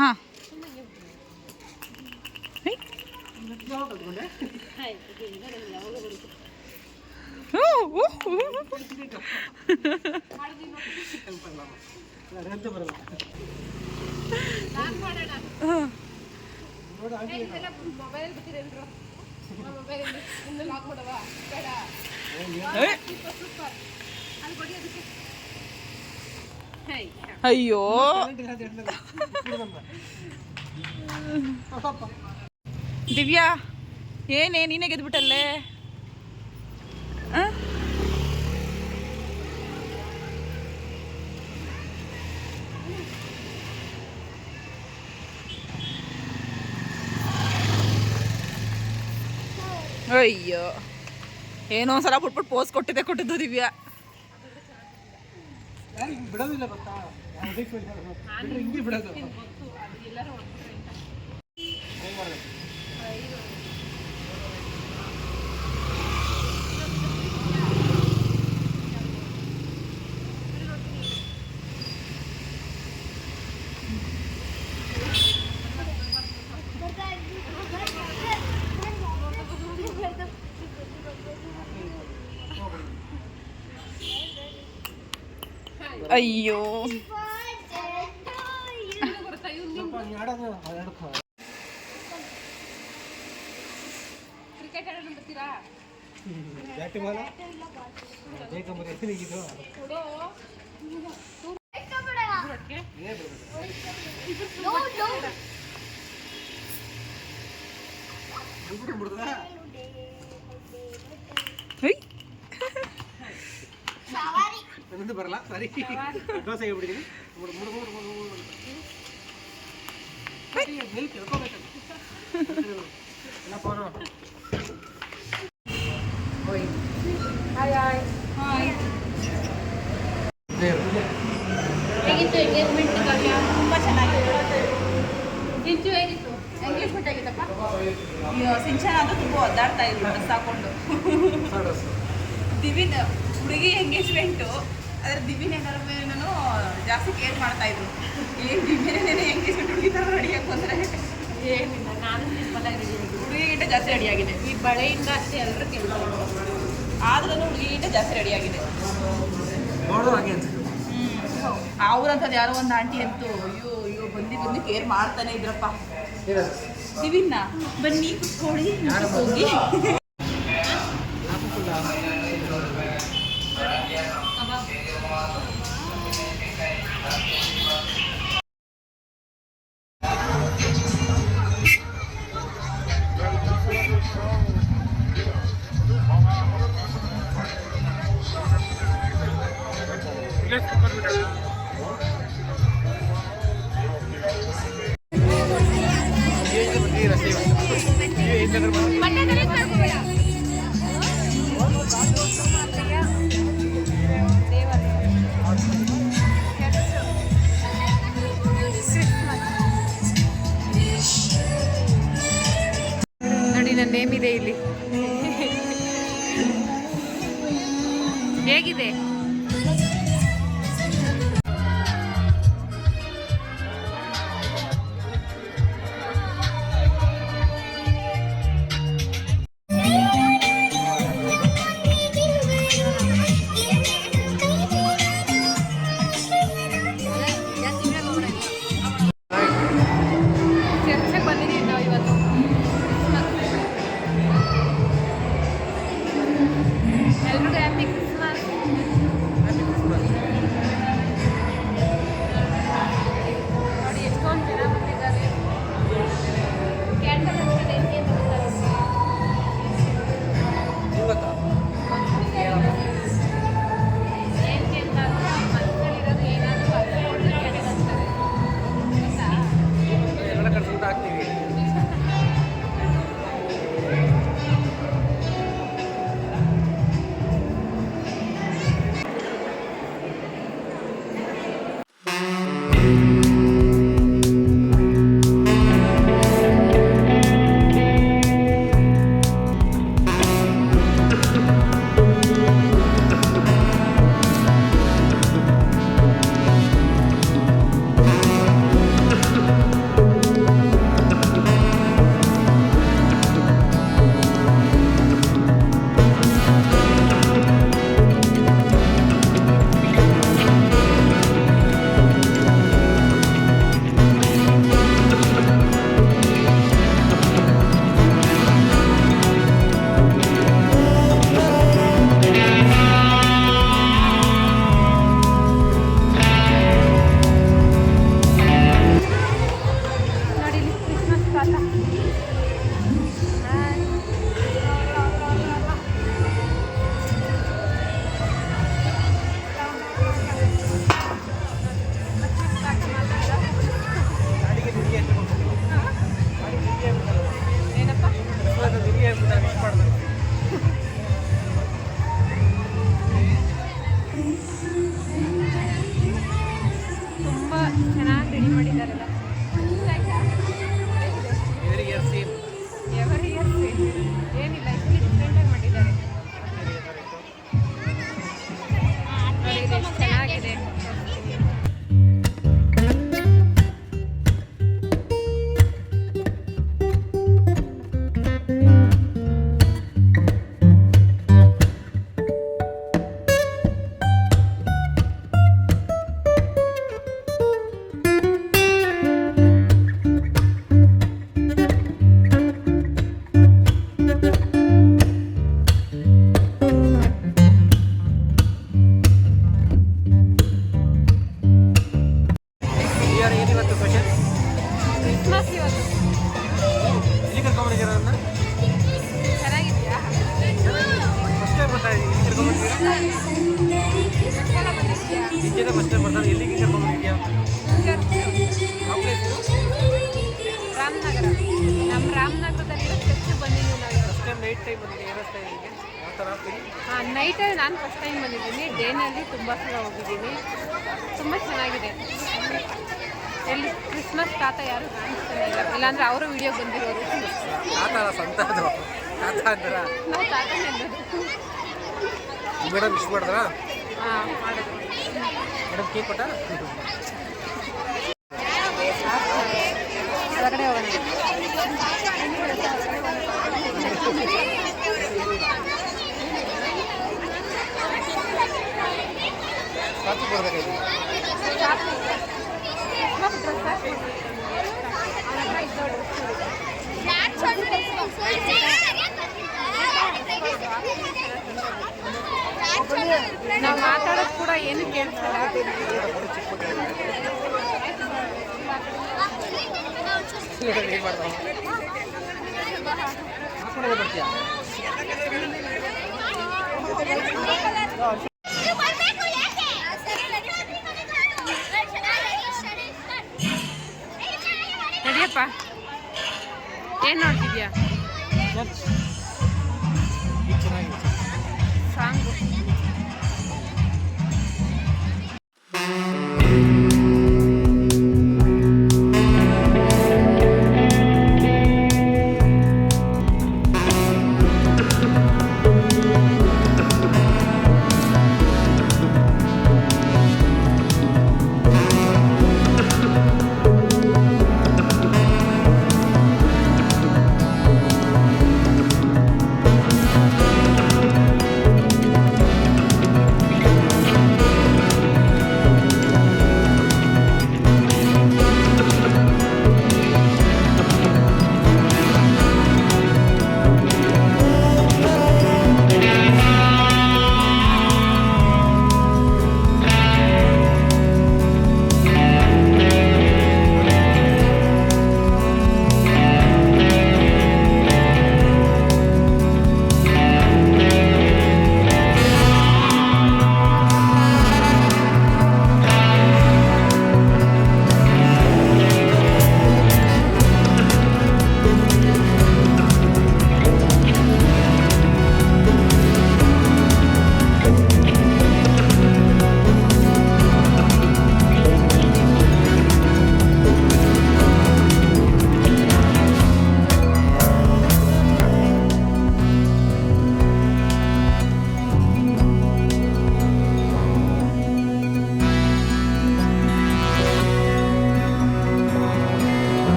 ಹಾಂ ಅಯ್ಯೋ ದಿವ್ಯಾ ಏನೇ ನೀನೇ ಗೆದ್ಬಿಟ್ಟಲ್ಲೇ. ಅಯ್ಯೋ ಏನೋ ಒಂದ್ಸಲ ಬಿಟ್ಬಿಟ್ಟು ಪೋಸ್ ಕೊಟ್ಟಿದ್ದು ದಿವ್ಯಾ. ಬಿಡೋದಿಲ್ಲ ಗೊತ್ತಾ, ಬಿಡೋದು ಅಯ್ಯೋ ಕ್ರಿಕೆಟ್ ಆಡೋಣ ಬರ್ತೀರಾ? ಬರಲ್ಲ ಸರಿ ದೋಸೆ ಹೇಳ್ಬಿಟ್ಟಿದ್ದೀನಿ. ಹೇಗಿತ್ತು ಎಂಗೇಜ್ಮೆಂಟ್? ತುಂಬ ಚೆನ್ನಾಗಿತ್ತು. ಸಿಂಚು ಹೇಗಿತ್ತು ಎಂಗೇಜ್ಮೆಂಟ್ ಆಗಿತ್ತಪ್ಪ? ಸಿಂಚನ ಅದು ತುಂಬ ಒದ್ದಾಡ್ತಾ ಇದ್ರು ಡ್ರೆಸ್ ಹಾಕೊಂಡು. ದಿವಿನ್ ಹುಡುಗಿ ಎಂಗೇಜ್ಮೆಂಟು, ಆದರೆ ದಿವಿನ ನಾನು ಜಾಸ್ತಿ ಕೇರ್ ಮಾಡ್ತಾ ಇದ್ರು. ಏನು ದಿವ್ಯನೇ ಎಂಗೇಜ್ಮೆಂಟ್ ಹುಡುಗಿ ಥರ ರೆಡಿಯಾಗಿ ಬಂದರೆ ಏನಿಲ್ಲ, ನಾನು ಸಿಂಪಲಾಗಿ ರೆಡಿ ಆಗಿದೆ. ಹುಡುಗಿಗಿಂತ ಜಾಸ್ತಿ ರೆಡಿಯಾಗಿದೆ. ಈ ಬಳೆಯಿಂದ ಅಷ್ಟೇ ಎಲ್ಲರೂ ಕೆಲಸ ಆದ್ರೂ ಹುಡುಗಿಗಿಂತ ಜಾಸ್ತಿ ರೆಡಿಯಾಗಿದೆ. ಅವ್ರಂಥದ್ದು ಯಾರೋ ಒಂದು ಆಂಟಿ ಅಂತೂ ಅಯ್ಯೋ ಅಯ್ಯೋ ಬಂದು ಕೇರ್ ಮಾಡ್ತಾನೆ ಇದ್ರಪ್ಪ. ದಿವಿನ್ನ ಬನ್ನಿ ಕುತ್ಕೊಳ್ಳಿ ಹೋಗಿ. ನೋಡಿ, ನನ್ನ ನೇಮ್ ಇದೆ ಇಲ್ಲಿ. ಹೇಗಿದೆ? ಚರ್ಚೆಗೆ ಬಂದಿದ್ದೀವಿ ನಾವು ಇವತ್ತು. ಬಾಸ್ ಇವತ್ತು ಎಲ್ಲಿ ಕರ್ಕೊಂಡ್ಬಂದಿದ್ದೀರಾ ನನ್ನ ಚೆನ್ನಾಗಿದ್ಯಾ? ಫಸ್ಟ್ ಟೈಮ್ ಬರ್ತಾ ಇದ್ದೀನಿ ಇಲ್ಲಿ ಕರ್ಕೊಂಡ್ಬಂದಿದ್ದೀರಾ ಎಷ್ಟೆಲ್ಲ ಬಂದಿದ್ಯಾ? ನಿಜದ ಫಸ್ಟ್ ಟೈಮ್ ಬರ್ತಾರೆ ಎಲ್ಲಿಗೆ ಕರ್ಕೊಂಡ್ಬಂದಿದ್ಯಾ ಯಾವ ಪ್ಲೇಸ್ ರಾಮನಗರ. ನಮ್ಮ ರಾಮನಗರದಲ್ಲಿರೋ ಚರ್ಚ್ ಬಂದಿದ್ದೀವಿ ನಾವು. ಫಸ್ಟ್ ಟೈಮ್ ನೈಟ್ ಟೈಮ್ ಬಂದಿದ್ದೀನಿ ಏನಿಸ್ತಾ ಇದೆ ನಿಮಗೆ ಯಾವ ಥರ ಆಗ್ತೀನಿ ಹಾಂ, ನೈಟಲ್ಲಿ ನಾನು ಫಸ್ಟ್ ಟೈಮ್ ಬಂದಿದ್ದೀನಿ. ಡೇನಲ್ಲಿ ತುಂಬ ಸಲ ಹೋಗಿದ್ದೀನಿ. ತುಂಬ ಚೆನ್ನಾಗಿದೆ. ಎಲ್ಲಿ ಕ್ರಿಸ್ಮಸ್ ತಾತ ಯಾರು ಕಾಣಿಸ್ತಾನೆ ಇಲ್ಲ, ಇಲ್ಲಾಂದ್ರೆ ಅವರು ವಿಡಿಯೋ ಬಂದಿರೋರು. ತಾತ ಅಲ್ಲ ಸಂತ ಅದು ತಾತ ಅಂತಾರ ನಾವು ತಾತನೇ ಅನ್ನೋದು. ಮೇಡಮ್ ವಿಶ್ ಮಾಡಿದ್ರಾ ಹಾಂ, ಮಾಡಿದ್ರು. ಮೇಡಮ್ ಕೇಕ್ ಕೊಟ್ಟ ಹೊರಗಡೆ ಹೋಗೋಣ. ಸಾಕು ಬರ್ಬೇಕಾಯ್ತು ನಾವು ಮಾತಾಡೋದು ಕೂಡ ಏನು ಕೇಳಿಸಲ್ಲ. ಏನು ಮಾಡ್ತಾವ ಹಾಕೊಂಡೇ ಬರ್ತೀಯಾ ನಡಿಯಪ್ಪ. ಏನು ನೋಡ್ತಿದ್ಯಾ? ಚೆನ್ನಾಗಿದೆ ಸಾಂಗು.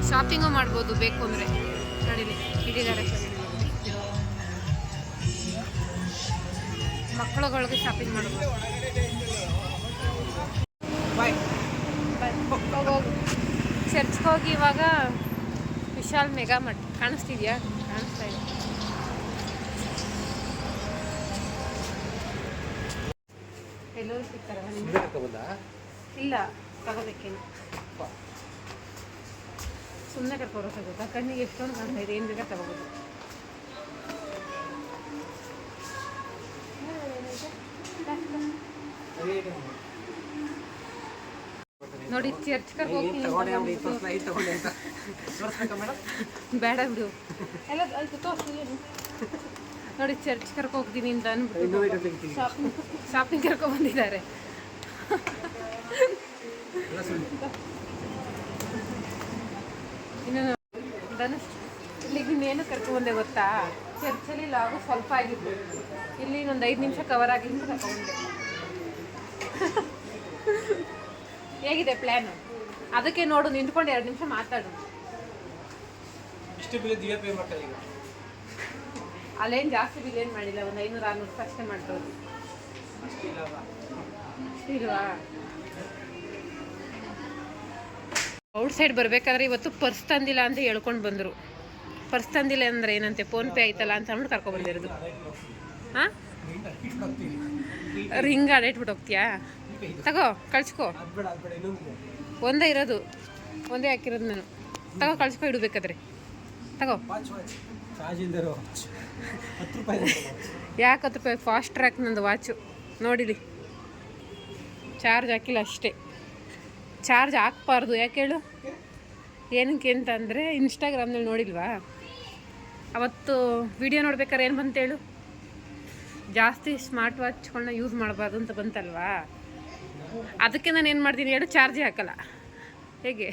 ಶಾಪಿಂಗು ಮಾಡ್ಬೋದು ಬೇಕು ಅಂದರೆ. ನಡೀಲಿ ಇಟ್ಟಿದ್ದಾರೆ. ಮಕ್ಕಳುಗಳಿಗೆ ಶಾಪಿಂಗ್ ಮಾಡ್ಬೋದು. ಬಾಯ್ ಹೋಗೋದು ಚರ್ಚ್ಗೆ ಹೋಗಿ ಇವಾಗ ವಿಶಾಲ್ ಮೆಗಾ ಮಟ್ ಕಾಣಿಸ್ತಿದ್ಯಾ? ಕಾಣಿಸ್ತಾ ಇದೆ. ಎಲ್ಲರೂ ಸಿಗ್ತಾರೆ. ಸುಮ್ಮನೆ ಕರ್ಕೊಬಂದ ಇಲ್ಲ, ತಗೋಬೇಕೇನು. ಸುಮ್ಮನೆ ಕರ್ಕೊಡೋಕ್ಕಾಗುತ್ತಾ? ಕಣ್ಣಿಗೆ ಎಷ್ಟೊಂದು ಕಾಣ್ತಾ ಇದೆ, ಏನು ಬೇಕಾ ತಗೋಬೋದು. ನೋಡಿ ಚರ್ಚ್ ಹೋಗ್ತೀನಿ. ಬೇಡ ಬಿಡು, ಎಲ್ಲ ಆಯ್ತು ತೋರಿಸು. ಏನು ನೋಡಿ ಚರ್ಚ್ ಕರ್ಕೊ ಹೋಗ್ತೀನಿ ಅಂತ ಅಂದ್ಬಿಟ್ಟು ಶಾಪಿಂಗ್ ಕರ್ಕೊ ಬಂದಿದ್ದಾರೆ. ಇನ್ನು ಧನುಷ್ ಇಲ್ಲಿಗೆ ಇನ್ನೇನು ಕರ್ಕೊಂಡ್ಬಂದೆ ಗೊತ್ತಾ? ಚರ್ಚಲ್ಲಿ ಲಾಗು ಸ್ವಲ್ಪ ಆಗಿತ್ತು, ಇಲ್ಲಿ ಇನ್ನೊಂದು 5 ನಿಮಿಷ ಕವರ್ ಆಗಿದ್ದು ಕರ್ಕೊಂಡ್ಬಂದೆ. ಹೇಗಿದೆ ಪ್ಲ್ಯಾನು? ಅದಕ್ಕೆ ನೋಡು, ನಿಂತ್ಕೊಂಡು 2 ನಿಮಿಷ ಮಾತಾಡು. ಇಷ್ಟು ಬಿಲ್ ದಿವ್ಯ ಪೇ ಮಾಡ್ತಾರೆ ಈಗ. ಅಲ್ಲೇನು ಜಾಸ್ತಿ ಬಿಲ್ ಏನು ಮಾಡಿಲ್ಲ, ಒಂದು 500-600 ರೂಪಾಯಿ ಅಷ್ಟೇ ಮಾಡ್ಬೋದು. ಇಲ್ವಾ? ಔಟ್ ಸೈಡ್ ಬರಬೇಕಾದ್ರೆ ಇವತ್ತು ಪರ್ಸ್ ತಂದಿಲ್ಲ ಅಂತ ಹೇಳ್ಕೊಂಡು ಬಂದರು. ಪರ್ಸ್ ತಂದಿಲ್ಲ ಅಂದರೆ ಏನಂತೆ, ಫೋನ್ಪೇ ಆಯ್ತಲ್ಲ ಅಂತ ಅಂದ್ಬಿಟ್ಟು ಕರ್ಕೊಬಂದಿರೋದು. ಹಾಂ, ರಿಂಗ್ ಅಡೇಟ್ಬಿಟ್ಟು ಹೋಗ್ತೀಯಾ? ತಗೋ ಕಳ್ಸ್ಕೊ. ಒಂದೇ ಇರೋದು, ಒಂದೇ ಹಾಕಿರೋದು ನಾನು. ತಗೋ ಕಳ್ಸ್ಕೊ, ಇಡಬೇಕಾದ್ರೆ ತಗೋ. ಯಾಕೆ 10 ರೂಪಾಯಿ? ಫಾಸ್ಟ್ ಟ್ರ್ಯಾಕ್ ನಂದು ವಾಚು ನೋಡಿರಿ. ಚಾರ್ಜ್ ಹಾಕಿಲ್ಲ ಅಷ್ಟೇ. ಚಾರ್ಜ್ ಹಾಕ್ಬಾರ್ದು, ಯಾಕೆ ಹೇಳು? ಏನಕ್ಕೆ ಅಂತಂದರೆ ಇನ್ಸ್ಟಾಗ್ರಾಮ್ನಲ್ಲಿ ನೋಡಿಲ್ವಾ ಅವತ್ತು ವಿಡಿಯೋ ನೋಡ್ಬೇಕಾದ್ರೆ ಏನು ಬಂತು ಹೇಳು? ಜಾಸ್ತಿ ಸ್ಮಾರ್ಟ್ ವಾಚ್ಗಳನ್ನ ಯೂಸ್ ಮಾಡಬಾರ್ದು ಅಂತ ಬಂತಲ್ವಾ? ಅದಕ್ಕೆ ನಾನು ಏನು ಮಾಡ್ತೀನಿ ಹೇಳು? ಚಾರ್ಜೇ ಹಾಕಲ್ಲ. ಹೇಗೆ?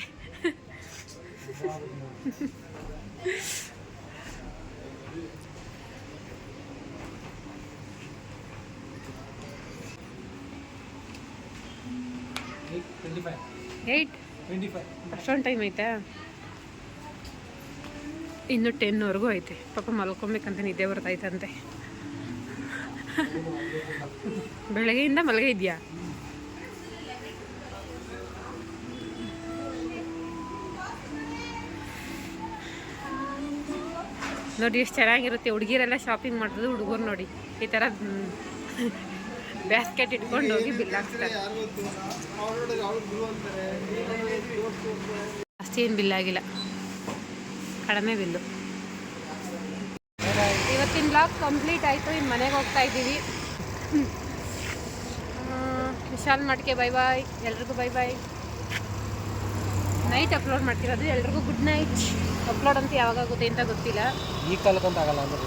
ಅಷ್ಟೊಂದು ಟೈಮ್ ಐತಾ? ಇನ್ನು 10ವರೆಗೂ ಐತೆ. ಪಾಪ ಮಲ್ಕೊಬೇಕಂತ ನಿದ್ದೆ ಬರ್ತೈತಂತೆ. ಬೆಳಗ್ಗೆಯಿಂದ ಮಲಗೇ ಇದೆಯಾ? ನೋಡಿ ಎಷ್ಟು ಚೆನ್ನಾಗಿರುತ್ತೆ. ಹುಡುಗಿರೆಲ್ಲ ಶಾಪಿಂಗ್ ಮಾಡೋದು, ಹುಡುಗರು ನೋಡಿ ಈ ಥರ ಬ್ಯಾಸ್ಕೆಟ್ ಇಟ್ಕೊಂಡು ಹೋಗಿ ಬಿಲ್ ಹಾಕ್ತಾರೆ. ಜಾಸ್ತಿ ಏನು ಬಿಲ್ ಆಗಿಲ್ಲ, ಕಡಿಮೆ ಬಿಲ್ಲು. ಇವತ್ತಿನ ಬ್ಲಾಗ್ ಕಂಪ್ಲೀಟ್ ಆಯಿತು. ಇನ್ನು ಮನೆಗೆ ಹೋಗ್ತಾ ಇದ್ದೀವಿ. Vishal Matke bye bye. ಎಲ್ರಿಗೂ ಬೈ ಬಾಯ್. ನೈಟ್ ಅಪ್ಲೋಡ್ ಮಾಡ್ತಿರೋದು. ಎಲ್ರಿಗೂ ಗುಡ್ ನೈಟ್. ಅಪ್ಲೋಡ್ ಅಂತ ಯಾವಾಗ ಆಗುತ್ತೆ ಅಂತ ಗೊತ್ತಿಲ್ಲ. ಈ ಕಾಲಕ್ಕಂತ ಆಗಲ್ಲ ಅಂದ್ರೆ